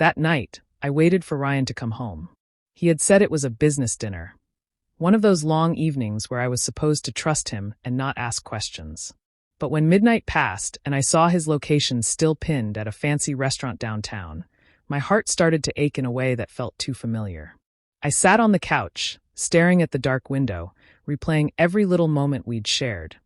That night, I waited for Ryan to come home. He had said it was a business dinner. One of those long evenings where I was supposed to trust him and not ask questions. But when midnight passed and I saw his location still pinned at a fancy restaurant downtown, my heart started to ache in a way that felt too familiar. I sat on the couch, staring at the dark window, replaying every little moment we'd shared.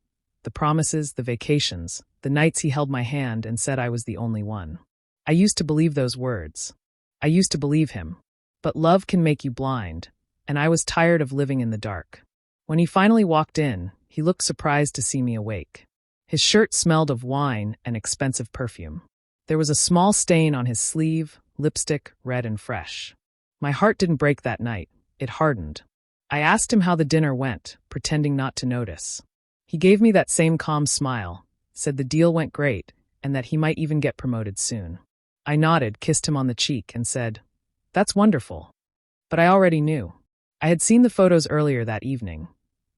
The promises, the vacations, the nights he held my hand and said I was the only one. I used to believe those words. I used to believe him. But love can make you blind, and I was tired of living in the dark. When he finally walked in, he looked surprised to see me awake. His shirt smelled of wine and expensive perfume. There was a small stain on his sleeve, lipstick, red and fresh. My heart didn't break that night. It hardened. I asked him how the dinner went, pretending not to notice. He gave me that same calm smile, said the deal went great, and that he might even get promoted soon. I nodded, kissed him on the cheek, and said, "That's wonderful." But I already knew. I had seen the photos earlier that evening.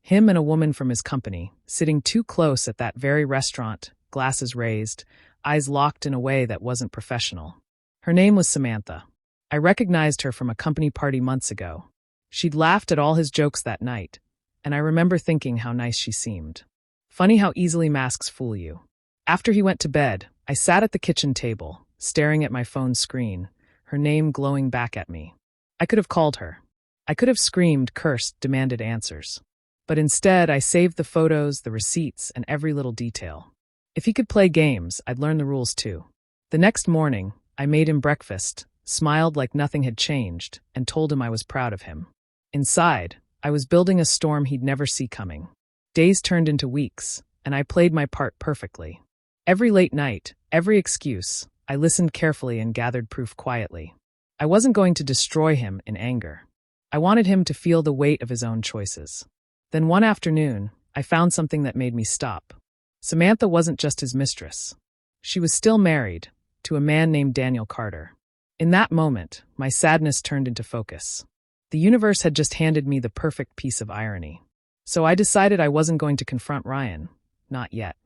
Him and a woman from his company, sitting too close at that very restaurant, glasses raised, eyes locked in a way that wasn't professional. Her name was Samantha. I recognized her from a company party months ago. She'd laughed at all his jokes that night, and I remember thinking how nice she seemed. Funny how easily masks fool you. After he went to bed, I sat at the kitchen table, staring at my phone's screen, her name glowing back at me. I could have called her. I could have screamed, cursed, demanded answers. But instead, I saved the photos, the receipts, and every little detail. If he could play games, I'd learn the rules too. The next morning, I made him breakfast, smiled like nothing had changed, and told him I was proud of him. Inside, I was building a storm he'd never see coming. Days turned into weeks, and I played my part perfectly. Every late night, every excuse, I listened carefully and gathered proof quietly. I wasn't going to destroy him in anger. I wanted him to feel the weight of his own choices. Then one afternoon, I found something that made me stop. Samantha wasn't just his mistress. She was still married, to a man named Daniel Carter. In that moment, my sadness turned into focus. The universe had just handed me the perfect piece of irony. So I decided I wasn't going to confront Ryan. Not yet.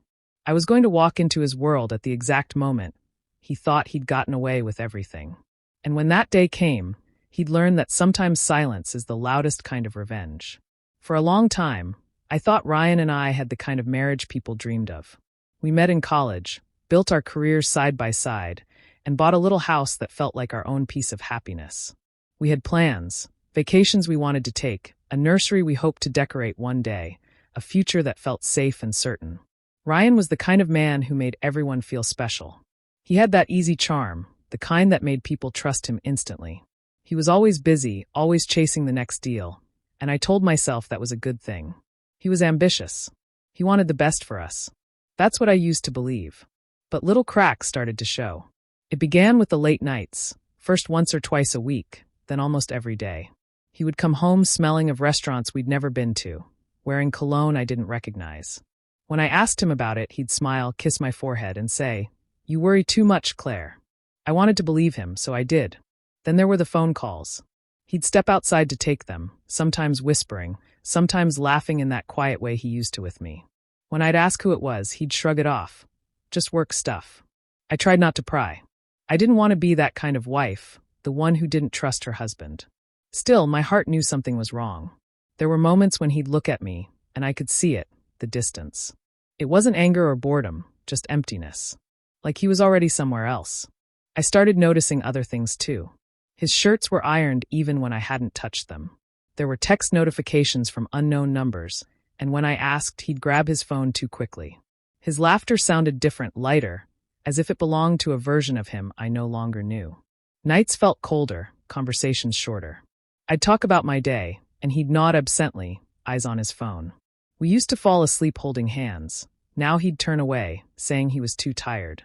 I was going to walk into his world at the exact moment he thought he'd gotten away with everything. And when that day came, he'd learn that sometimes silence is the loudest kind of revenge. For a long time, I thought Ryan and I had the kind of marriage people dreamed of. We met in college, built our careers side by side, and bought a little house that felt like our own piece of happiness. We had plans, vacations we wanted to take, a nursery we hoped to decorate one day, a future that felt safe and certain. Ryan was the kind of man who made everyone feel special. He had that easy charm, the kind that made people trust him instantly. He was always busy, always chasing the next deal, and I told myself that was a good thing. He was ambitious. He wanted the best for us. That's what I used to believe. But little cracks started to show. It began with the late nights, first once or twice a week, then almost every day. He would come home smelling of restaurants we'd never been to, wearing cologne I didn't recognize. When I asked him about it, he'd smile, kiss my forehead, and say, "You worry too much, Claire." I wanted to believe him, so I did. Then there were the phone calls. He'd step outside to take them, sometimes whispering, sometimes laughing in that quiet way he used to with me. When I'd ask who it was, he'd shrug it off. Just work stuff. I tried not to pry. I didn't want to be that kind of wife, the one who didn't trust her husband. Still, my heart knew something was wrong. There were moments when he'd look at me, and I could see it, the distance. It wasn't anger or boredom, just emptiness. Like he was already somewhere else. I started noticing other things too. His shirts were ironed even when I hadn't touched them. There were text notifications from unknown numbers, and when I asked, he'd grab his phone too quickly. His laughter sounded different, lighter, as if it belonged to a version of him I no longer knew. Nights felt colder, conversations shorter. I'd talk about my day, and he'd nod absently, eyes on his phone. We used to fall asleep holding hands. Now he'd turn away, saying he was too tired.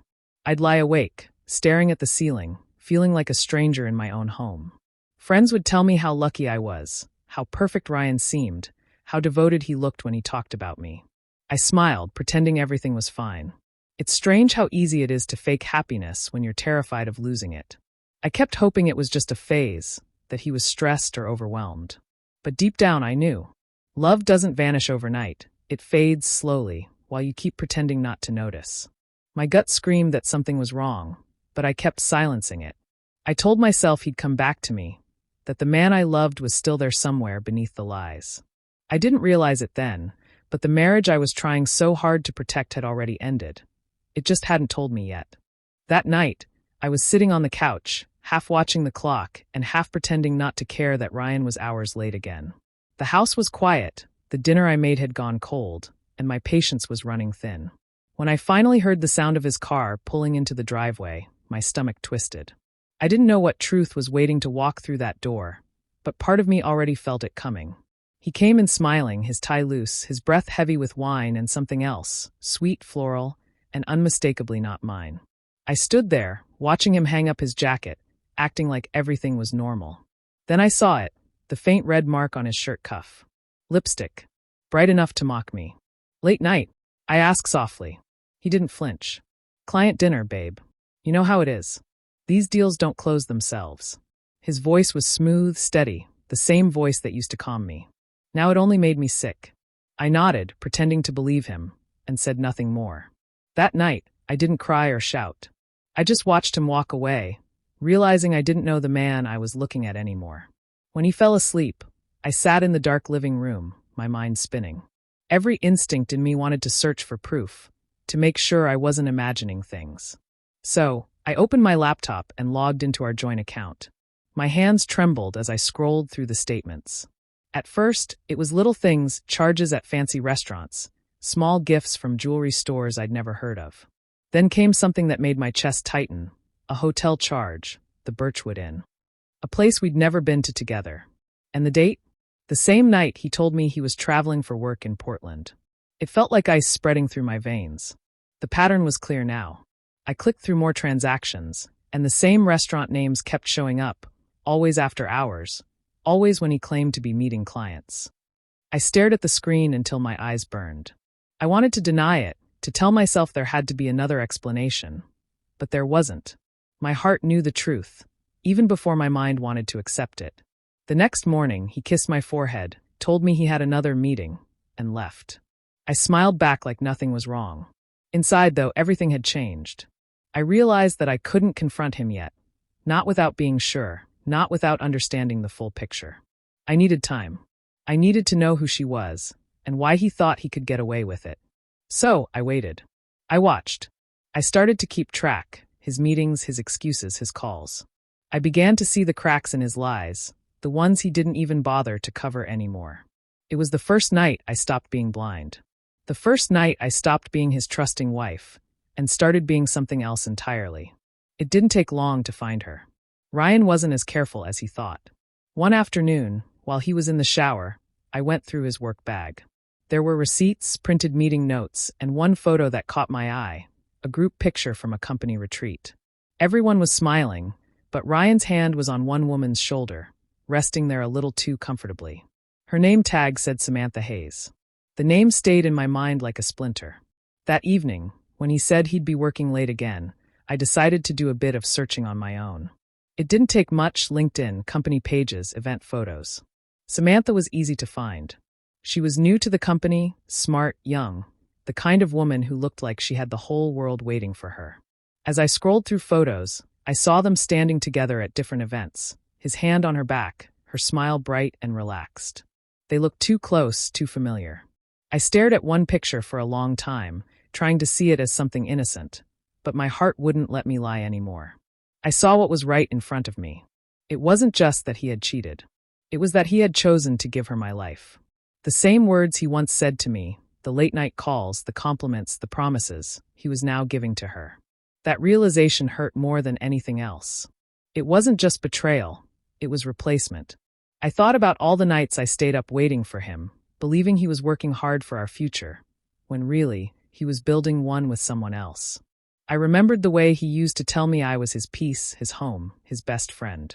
I'd lie awake, staring at the ceiling, feeling like a stranger in my own home. Friends would tell me how lucky I was, how perfect Ryan seemed, how devoted he looked when he talked about me. I smiled, pretending everything was fine. It's strange how easy it is to fake happiness when you're terrified of losing it. I kept hoping it was just a phase, that he was stressed or overwhelmed. But deep down I knew. Love doesn't vanish overnight. It fades slowly, while you keep pretending not to notice. My gut screamed that something was wrong, but I kept silencing it. I told myself he'd come back to me, that the man I loved was still there somewhere beneath the lies. I didn't realize it then, but the marriage I was trying so hard to protect had already ended. It just hadn't told me yet. That night, I was sitting on the couch, half watching the clock and half pretending not to care that Ryan was hours late again. The house was quiet, the dinner I made had gone cold, and my patience was running thin. When I finally heard the sound of his car pulling into the driveway, my stomach twisted. I didn't know what truth was waiting to walk through that door, but part of me already felt it coming. He came in smiling, his tie loose, his breath heavy with wine and something else, sweet, floral, and unmistakably not mine. I stood there, watching him hang up his jacket, acting like everything was normal. Then I saw it, the faint red mark on his shirt cuff. Lipstick. Bright enough to mock me. Late night, I asked softly. He didn't flinch. Client dinner, babe. You know how it is. These deals don't close themselves. His voice was smooth, steady, the same voice that used to calm me. Now it only made me sick. I nodded, pretending to believe him, and said nothing more. That night, I didn't cry or shout. I just watched him walk away, realizing I didn't know the man I was looking at anymore. When he fell asleep, I sat in the dark living room, my mind spinning. Every instinct in me wanted to search for proof, to make sure I wasn't imagining things. So, I opened my laptop and logged into our joint account. My hands trembled as I scrolled through the statements. At first, it was little things, charges at fancy restaurants, small gifts from jewelry stores I'd never heard of. Then came something that made my chest tighten, a hotel charge, the Birchwood Inn. A place we'd never been to together. And the date? The same night he told me he was traveling for work in Portland. It felt like ice spreading through my veins. The pattern was clear now. I clicked through more transactions, and the same restaurant names kept showing up, always after hours, always when he claimed to be meeting clients. I stared at the screen until my eyes burned. I wanted to deny it, to tell myself there had to be another explanation. But there wasn't. My heart knew the truth, even before my mind wanted to accept it. The next morning, he kissed my forehead, told me he had another meeting, and left. I smiled back like nothing was wrong. Inside, though, everything had changed. I realized that I couldn't confront him yet, not without being sure, not without understanding the full picture. I needed time. I needed to know who she was, and why he thought he could get away with it. So, I waited. I watched. I started to keep track, his meetings, his excuses, his calls. I began to see the cracks in his lies, the ones he didn't even bother to cover anymore. It was the first night I stopped being blind. The first night I stopped being his trusting wife, and started being something else entirely. It didn't take long to find her. Ryan wasn't as careful as he thought. One afternoon, while he was in the shower, I went through his work bag. There were receipts, printed meeting notes, and one photo that caught my eye, a group picture from a company retreat. Everyone was smiling, but Ryan's hand was on one woman's shoulder, resting there a little too comfortably. Her name tag said Samantha Hayes. The name stayed in my mind like a splinter. That evening, when he said he'd be working late again, I decided to do a bit of searching on my own. It didn't take much: LinkedIn, company pages, event photos. Samantha was easy to find. She was new to the company, smart, young, the kind of woman who looked like she had the whole world waiting for her. As I scrolled through photos, I saw them standing together at different events, his hand on her back, her smile bright and relaxed. They looked too close, too familiar. I stared at one picture for a long time, trying to see it as something innocent, but my heart wouldn't let me lie anymore. I saw what was right in front of me. It wasn't just that he had cheated. It was that he had chosen to give her my life. The same words he once said to me, the late-night calls, the compliments, the promises, he was now giving to her. That realization hurt more than anything else. It wasn't just betrayal, it was replacement. I thought about all the nights I stayed up waiting for him, believing he was working hard for our future, when really, he was building one with someone else. I remembered the way he used to tell me I was his peace, his home, his best friend.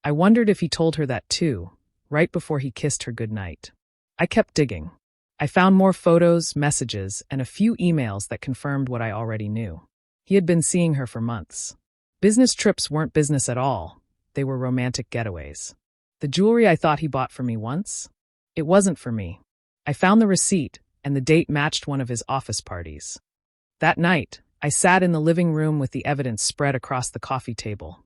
I wondered if he told her that too, right before he kissed her goodnight. I kept digging. I found more photos, messages, and a few emails that confirmed what I already knew. He had been seeing her for months. Business trips weren't business at all. They were romantic getaways. The jewelry I thought he bought for me once? It wasn't for me. I found the receipt, and the date matched one of his office parties. That night, I sat in the living room with the evidence spread across the coffee table.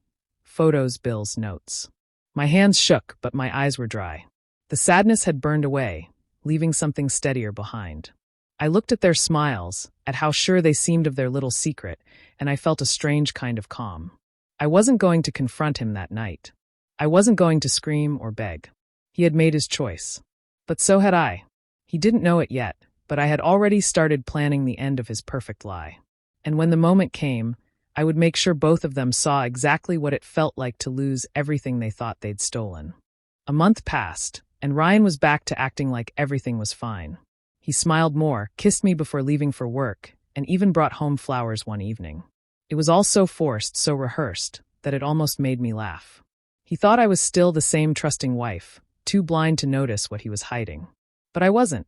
photos, bills, notes. My hands shook, but my eyes were dry. The sadness had burned away, leaving something steadier behind. I looked at their smiles, at how sure they seemed of their little secret, and I felt a strange kind of calm. I wasn't going to confront him that night. I wasn't going to scream or beg. He had made his choice. But so had I. He didn't know it yet, but I had already started planning the end of his perfect lie. And when the moment came, I would make sure both of them saw exactly what it felt like to lose everything they thought they'd stolen. A month passed, and Ryan was back to acting like everything was fine. He smiled more, kissed me before leaving for work, and even brought home flowers one evening. It was all so forced, so rehearsed, that it almost made me laugh. He thought I was still the same trusting wife, too blind to notice what he was hiding. But I wasn't.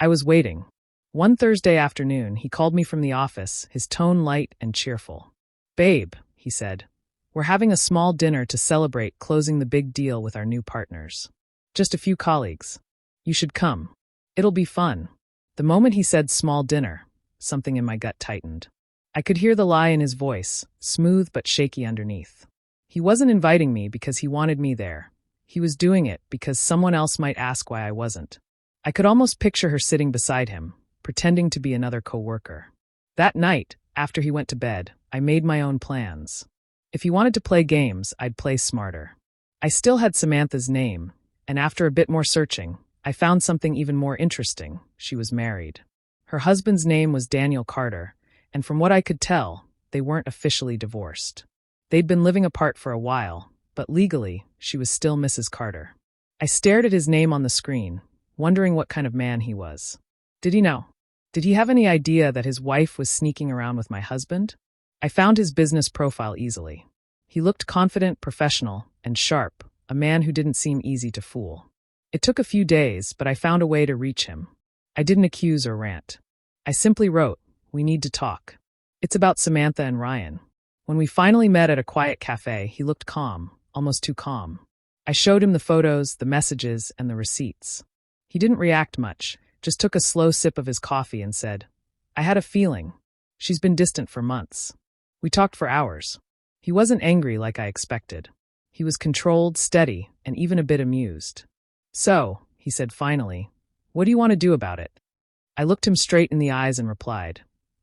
I was waiting. One Thursday afternoon, he called me from the office, his tone light and cheerful. "Babe," he said, "we're having a small dinner to celebrate closing the big deal with our new partners. Just a few colleagues. You should come. It'll be fun." The moment he said small dinner, something in my gut tightened. I could hear the lie in his voice, smooth but shaky underneath. He wasn't inviting me because he wanted me there. He was doing it because someone else might ask why I wasn't. I could almost picture her sitting beside him, pretending to be another coworker. That night, after he went to bed, I made my own plans. If he wanted to play games, I'd play smarter. I still had Samantha's name, and after a bit more searching, I found something even more interesting. She was married. Her husband's name was Daniel Carter, and from what I could tell, they weren't officially divorced. They'd been living apart for a while, but legally, she was still Mrs. Carter. I stared at his name on the screen, wondering what kind of man he was. Did he know? Did he have any idea that his wife was sneaking around with my husband? I found his business profile easily. He looked confident, professional, and sharp, a man who didn't seem easy to fool. It took a few days, but I found a way to reach him. I didn't accuse or rant. I simply wrote, "We need to talk. It's about Samantha and Ryan." When we finally met at a quiet cafe, he looked calm, almost too calm. I showed him the photos, the messages, and the receipts. He didn't react much, just took a slow sip of his coffee and said, "I had a feeling. She's been distant for months." We talked for hours. He wasn't angry like I expected. He was controlled, steady, and even a bit amused. "So," he said finally, "what do you want to do about it?" I looked him straight in the eyes and replied,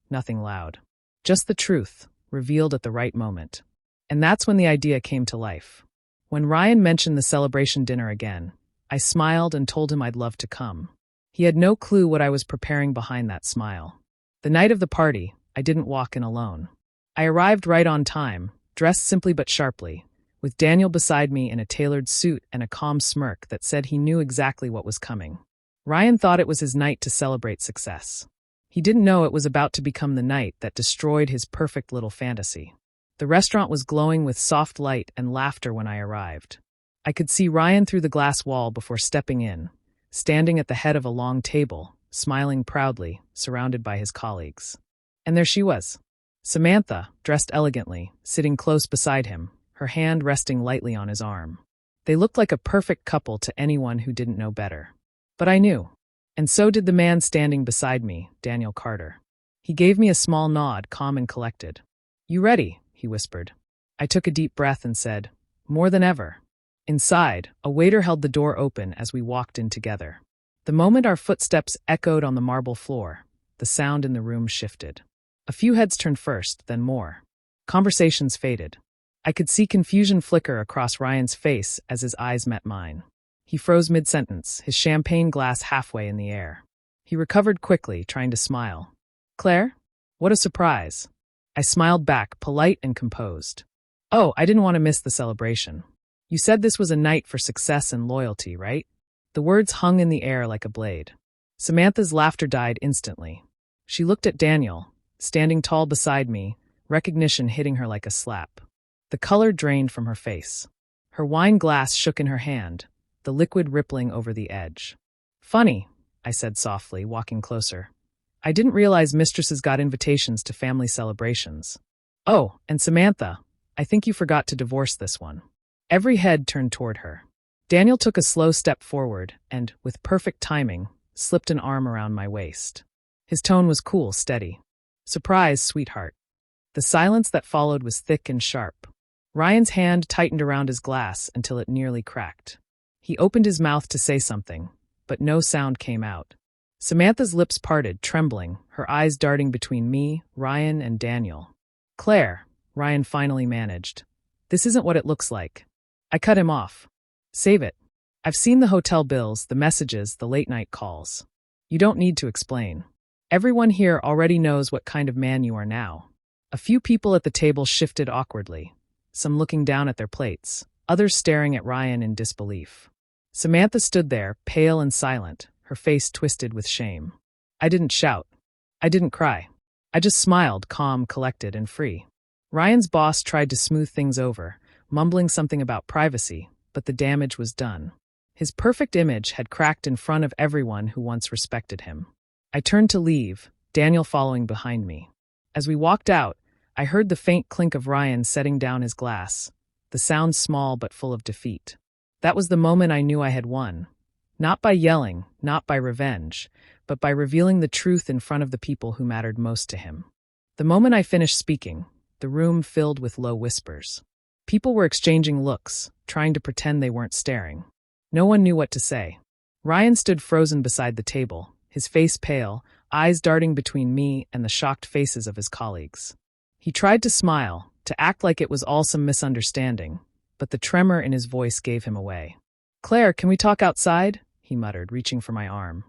"Nothing loud. Just the truth, revealed at the right moment." And that's when the idea came to life. When Ryan mentioned the celebration dinner again, I smiled and told him I'd love to come. He had no clue what I was preparing behind that smile. The night of the party, I didn't walk in alone. I arrived right on time, dressed simply but sharply, with Daniel beside me in a tailored suit and a calm smirk that said he knew exactly what was coming. Ryan thought it was his night to celebrate success. He didn't know it was about to become the night that destroyed his perfect little fantasy. The restaurant was glowing with soft light and laughter when I arrived. I could see Ryan through the glass wall before stepping in, standing at the head of a long table, smiling proudly, surrounded by his colleagues. And there she was, Samantha, dressed elegantly, sitting close beside him, her hand resting lightly on his arm. They looked like a perfect couple to anyone who didn't know better. But I knew. And so did the man standing beside me, Daniel Carter. He gave me a small nod, calm and collected. "You ready?" he whispered. I took a deep breath and said, "More than ever." Inside, a waiter held the door open as we walked in together. The moment our footsteps echoed on the marble floor, the sound in the room shifted. A few heads turned first, then more. Conversations faded. I could see confusion flicker across Ryan's face as his eyes met mine. He froze mid-sentence, his champagne glass halfway in the air. He recovered quickly, trying to smile. "Claire? What a surprise." I smiled back, polite and composed. "Oh, I didn't want to miss the celebration. You said this was a night for success and loyalty, right?" The words hung in the air like a blade. Samantha's laughter died instantly. She looked at Daniel, standing tall beside me, recognition hitting her like a slap. The color drained from her face. Her wine glass shook in her hand, the liquid rippling over the edge. "Funny," I said softly, walking closer. "I didn't realize mistresses got invitations to family celebrations." "Oh, and Samantha, I think you forgot to divorce this one." Every head turned toward her. Daniel took a slow step forward and, with perfect timing, slipped an arm around my waist. His tone was cool, steady. "Surprise, sweetheart." The silence that followed was thick and sharp. Ryan's hand tightened around his glass until it nearly cracked. He opened his mouth to say something, but no sound came out. Samantha's lips parted, trembling, her eyes darting between me, Ryan, and Daniel. "Claire," Ryan finally managed. "This isn't what it looks like." I cut him off. "Save it. I've seen the hotel bills, the messages, the late-night calls. You don't need to explain. Everyone here already knows what kind of man you are now." A few people at the table shifted awkwardly, some looking down at their plates, others staring at Ryan in disbelief. Samantha stood there, pale and silent, her face twisted with shame. I didn't shout. I didn't cry. I just smiled, calm, collected, and free. Ryan's boss tried to smooth things over, mumbling something about privacy, but the damage was done. His perfect image had cracked in front of everyone who once respected him. I turned to leave, Daniel following behind me. As we walked out, I heard the faint clink of Ryan setting down his glass, the sound small but full of defeat. That was the moment I knew I had won. Not by yelling, not by revenge, but by revealing the truth in front of the people who mattered most to him. The moment I finished speaking, the room filled with low whispers. People were exchanging looks, trying to pretend they weren't staring. No one knew what to say. Ryan stood frozen beside the table, his face pale, eyes darting between me and the shocked faces of his colleagues. He tried to smile, to act like it was all some misunderstanding, but the tremor in his voice gave him away. "Claire, can we talk outside?" he muttered, reaching for my arm.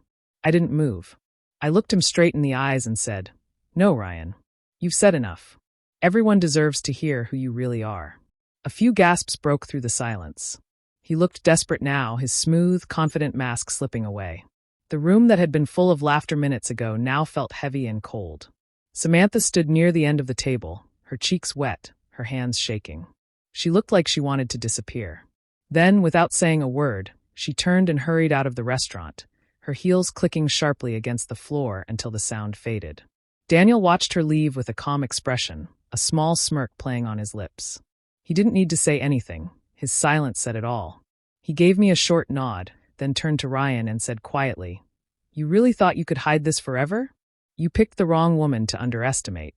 I didn't move. I looked him straight in the eyes and said, "No, Ryan. You've said enough. Everyone deserves to hear who you really are." A few gasps broke through the silence. He looked desperate now, his smooth, confident mask slipping away. The room that had been full of laughter minutes ago now felt heavy and cold. Samantha stood near the end of the table, her cheeks wet, her hands shaking. She looked like she wanted to disappear. Then, without saying a word, she turned and hurried out of the restaurant, her heels clicking sharply against the floor until the sound faded. Daniel watched her leave with a calm expression, a small smirk playing on his lips. He didn't need to say anything. His silence said it all. He gave me a short nod, then turned to Ryan and said quietly, "You really thought you could hide this forever? You picked the wrong woman to underestimate."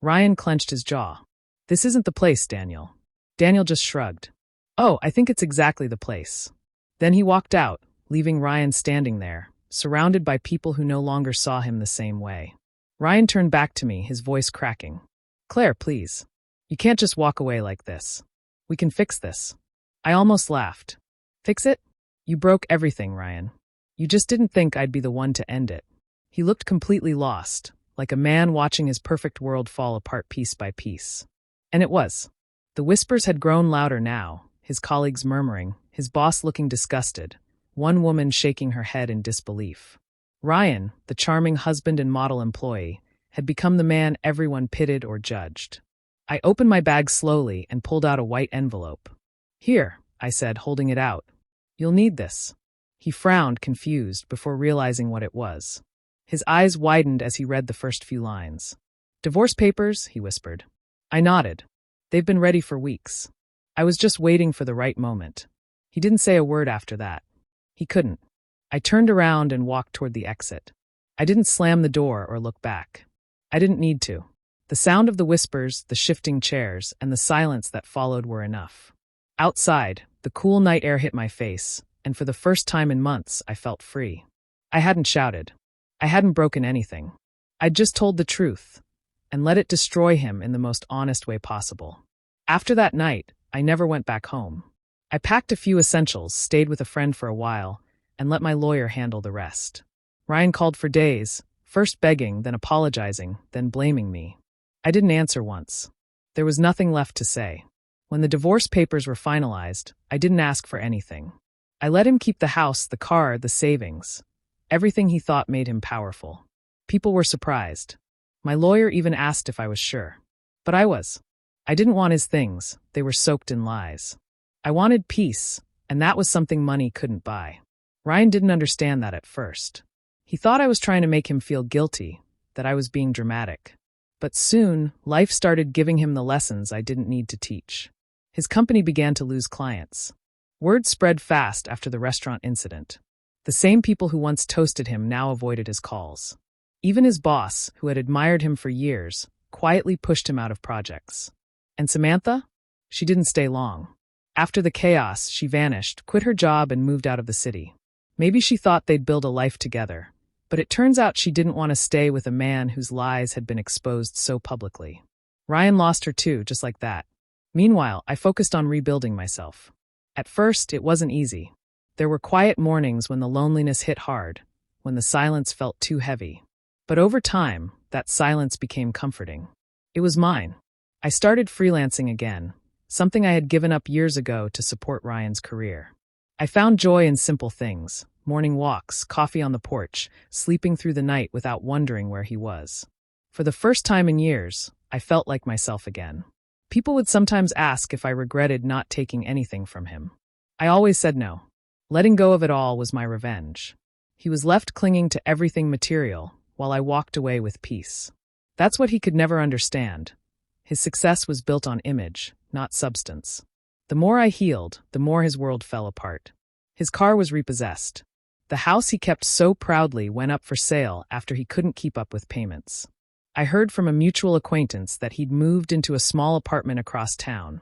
Ryan clenched his jaw. "This isn't the place, Daniel." Daniel just shrugged. "Oh, I think it's exactly the place." Then he walked out, leaving Ryan standing there, surrounded by people who no longer saw him the same way. Ryan turned back to me, his voice cracking. "Claire, please. You can't just walk away like this. We can fix this." I almost laughed. "Fix it? You broke everything, Ryan. You just didn't think I'd be the one to end it." He looked completely lost, like a man watching his perfect world fall apart piece by piece. And it was. The whispers had grown louder now, his colleagues murmuring, his boss looking disgusted, one woman shaking her head in disbelief. Ryan, the charming husband and model employee, had become the man everyone pitied or judged. I opened my bag slowly and pulled out a white envelope. "Here," I said, holding it out. "You'll need this." He frowned, confused, before realizing what it was. His eyes widened as he read the first few lines. "Divorce papers," he whispered. I nodded. "They've been ready for weeks. I was just waiting for the right moment." He didn't say a word after that. He couldn't. I turned around and walked toward the exit. I didn't slam the door or look back. I didn't need to. The sound of the whispers, the shifting chairs, and the silence that followed were enough. Outside, the cool night air hit my face, and for the first time in months, I felt free. I hadn't shouted. I hadn't broken anything. I'd just told the truth, and let it destroy him in the most honest way possible. After that night, I never went back home. I packed a few essentials, stayed with a friend for a while, and let my lawyer handle the rest. Ryan called for days, first begging, then apologizing, then blaming me. I didn't answer once. There was nothing left to say. When the divorce papers were finalized, I didn't ask for anything. I let him keep the house, the car, the savings. Everything he thought made him powerful. People were surprised. My lawyer even asked if I was sure. But I was. I didn't want his things. They were soaked in lies. I wanted peace, and that was something money couldn't buy. Ryan didn't understand that at first. He thought I was trying to make him feel guilty, that I was being dramatic. But soon, life started giving him the lessons I didn't need to teach. His company began to lose clients. Word spread fast after the restaurant incident. The same people who once toasted him now avoided his calls. Even his boss, who had admired him for years, quietly pushed him out of projects. And Samantha? She didn't stay long. After the chaos, she vanished, quit her job, and moved out of the city. Maybe she thought they'd build a life together, but it turns out she didn't want to stay with a man whose lies had been exposed so publicly. Ryan lost her too, just like that. Meanwhile, I focused on rebuilding myself. At first, it wasn't easy. There were quiet mornings when the loneliness hit hard, when the silence felt too heavy. But over time, that silence became comforting. It was mine. I started freelancing again, something I had given up years ago to support Ryan's career. I found joy in simple things: morning walks, coffee on the porch, sleeping through the night without wondering where he was. For the first time in years, I felt like myself again. People would sometimes ask if I regretted not taking anything from him. I always said no. Letting go of it all was my revenge. He was left clinging to everything material, while I walked away with peace. That's what he could never understand. His success was built on image, not substance. The more I healed, the more his world fell apart. His car was repossessed. The house he kept so proudly went up for sale after he couldn't keep up with payments. I heard from a mutual acquaintance that he'd moved into a small apartment across town,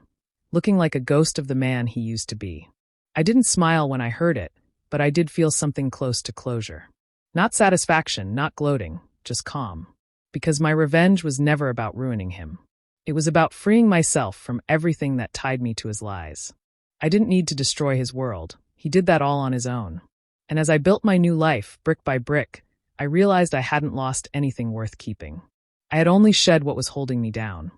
looking like a ghost of the man he used to be. I didn't smile when I heard it, but I did feel something close to closure. Not satisfaction, not gloating, just calm. Because my revenge was never about ruining him. It was about freeing myself from everything that tied me to his lies. I didn't need to destroy his world. He did that all on his own. And as I built my new life, brick by brick, I realized I hadn't lost anything worth keeping. I had only shed what was holding me down.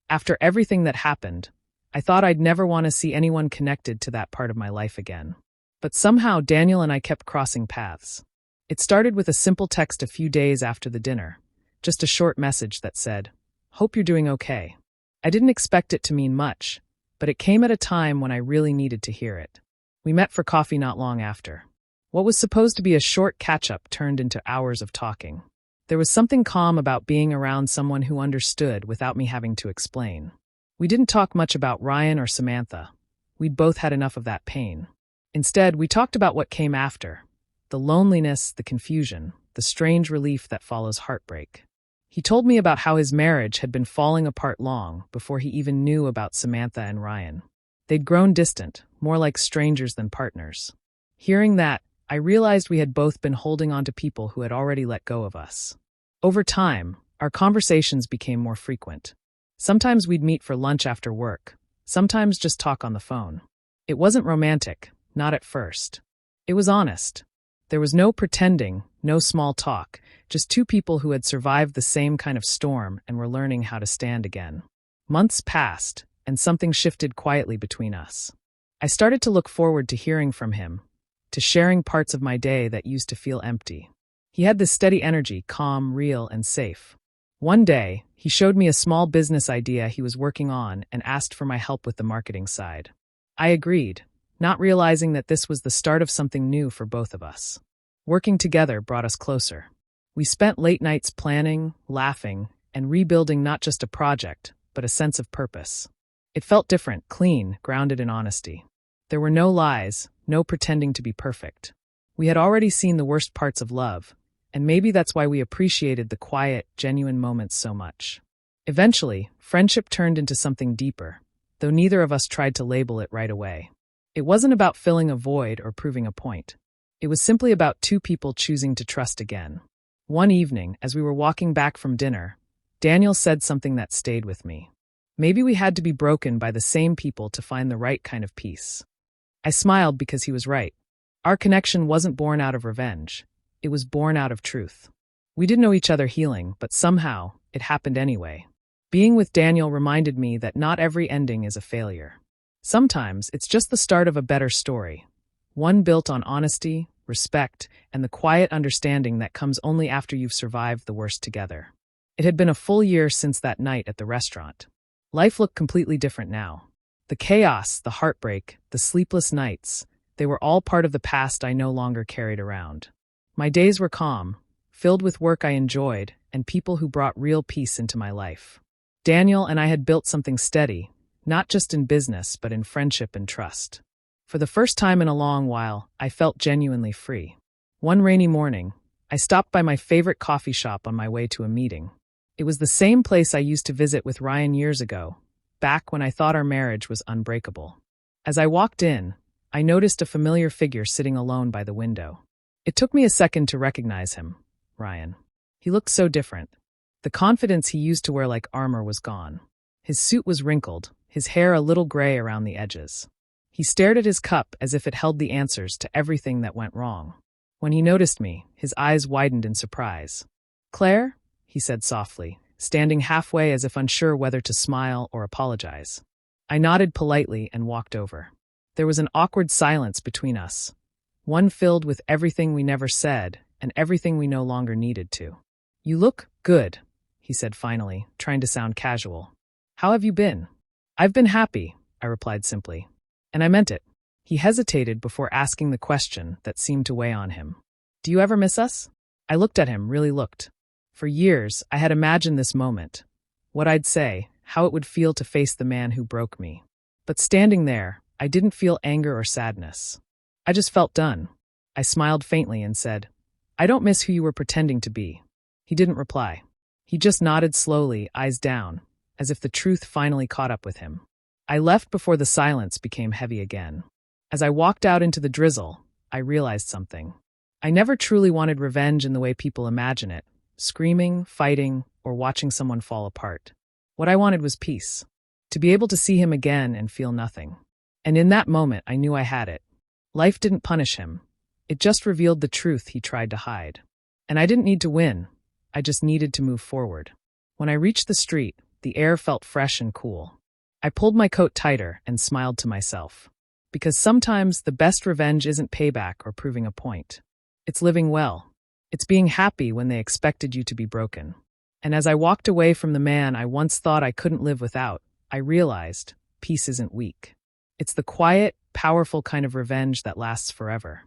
After everything that happened, I thought I'd never want to see anyone connected to that part of my life again. But somehow Daniel and I kept crossing paths. It started with a simple text a few days after the dinner, just a short message that said, "Hope you're doing okay." I didn't expect it to mean much, but it came at a time when I really needed to hear it. We met for coffee not long after. What was supposed to be a short catch-up turned into hours of talking. There was something calm about being around someone who understood without me having to explain. We didn't talk much about Ryan or Samantha. We'd both had enough of that pain. Instead, we talked about what came after. The loneliness, the confusion, the strange relief that follows heartbreak. He told me about how his marriage had been falling apart long before he even knew about Samantha and Ryan. They'd grown distant, more like strangers than partners. Hearing that, I realized we had both been holding on to people who had already let go of us. Over time, our conversations became more frequent. Sometimes we'd meet for lunch after work, sometimes just talk on the phone. It wasn't romantic, not at first. It was honest. There was no pretending, no small talk, just two people who had survived the same kind of storm and were learning how to stand again. Months passed, and something shifted quietly between us. I started to look forward to hearing from him, to sharing parts of my day that used to feel empty. He had this steady energy, calm, real, and safe. One day, he showed me a small business idea he was working on and asked for my help with the marketing side. I agreed, not realizing that this was the start of something new for both of us. Working together brought us closer. We spent late nights planning, laughing, and rebuilding not just a project, but a sense of purpose. It felt different, clean, grounded in honesty. There were no lies, no pretending to be perfect. We had already seen the worst parts of love, and maybe that's why we appreciated the quiet, genuine moments so much. Eventually, friendship turned into something deeper, though neither of us tried to label it right away. It wasn't about filling a void or proving a point. It was simply about two people choosing to trust again. One evening, as we were walking back from dinner, Daniel said something that stayed with me. Maybe we had to be broken by the same people to find the right kind of peace. I smiled because he was right. Our connection wasn't born out of revenge. It was born out of truth. We didn't know each other healing, but somehow, it happened anyway. Being with Daniel reminded me that not every ending is a failure. Sometimes, it's just the start of a better story. One built on honesty, respect, and the quiet understanding that comes only after you've survived the worst together. It had been a full year since that night at the restaurant. Life looked completely different now. The chaos, the heartbreak, the sleepless nights, they were all part of the past I no longer carried around. My days were calm, filled with work I enjoyed, and people who brought real peace into my life. Daniel and I had built something steady, not just in business, but in friendship and trust. For the first time in a long while, I felt genuinely free. One rainy morning, I stopped by my favorite coffee shop on my way to a meeting. It was the same place I used to visit with Ryan years ago, back when I thought our marriage was unbreakable. As I walked in, I noticed a familiar figure sitting alone by the window. It took me a second to recognize him, Ryan. He looked so different. The confidence he used to wear like armor was gone. His suit was wrinkled, his hair a little gray around the edges. He stared at his cup as if it held the answers to everything that went wrong. When he noticed me, his eyes widened in surprise. "Claire?" he said softly, standing halfway as if unsure whether to smile or apologize. I nodded politely and walked over. There was an awkward silence between us, one filled with everything we never said and everything we no longer needed to. "You look good," he said finally, trying to sound casual. "How have you been?" "I've been happy," I replied simply. And I meant it. He hesitated before asking the question that seemed to weigh on him. "Do you ever miss us?" I looked at him, really looked. For years, I had imagined this moment. What I'd say, how it would feel to face the man who broke me. But standing there, I didn't feel anger or sadness. I just felt done. I smiled faintly and said, "I don't miss who you were pretending to be." He didn't reply. He just nodded slowly, eyes down, as if the truth finally caught up with him. I left before the silence became heavy again. As I walked out into the drizzle, I realized something. I never truly wanted revenge in the way people imagine it, screaming, fighting, or watching someone fall apart. What I wanted was peace. To be able to see him again and feel nothing. And in that moment, I knew I had it. Life didn't punish him. It just revealed the truth he tried to hide. And I didn't need to win. I just needed to move forward. When I reached the street, the air felt fresh and cool. I pulled my coat tighter and smiled to myself. Because sometimes the best revenge isn't payback or proving a point. It's living well. It's being happy when they expected you to be broken. And as I walked away from the man I once thought I couldn't live without, I realized peace isn't weak. It's the quiet, powerful kind of revenge that lasts forever.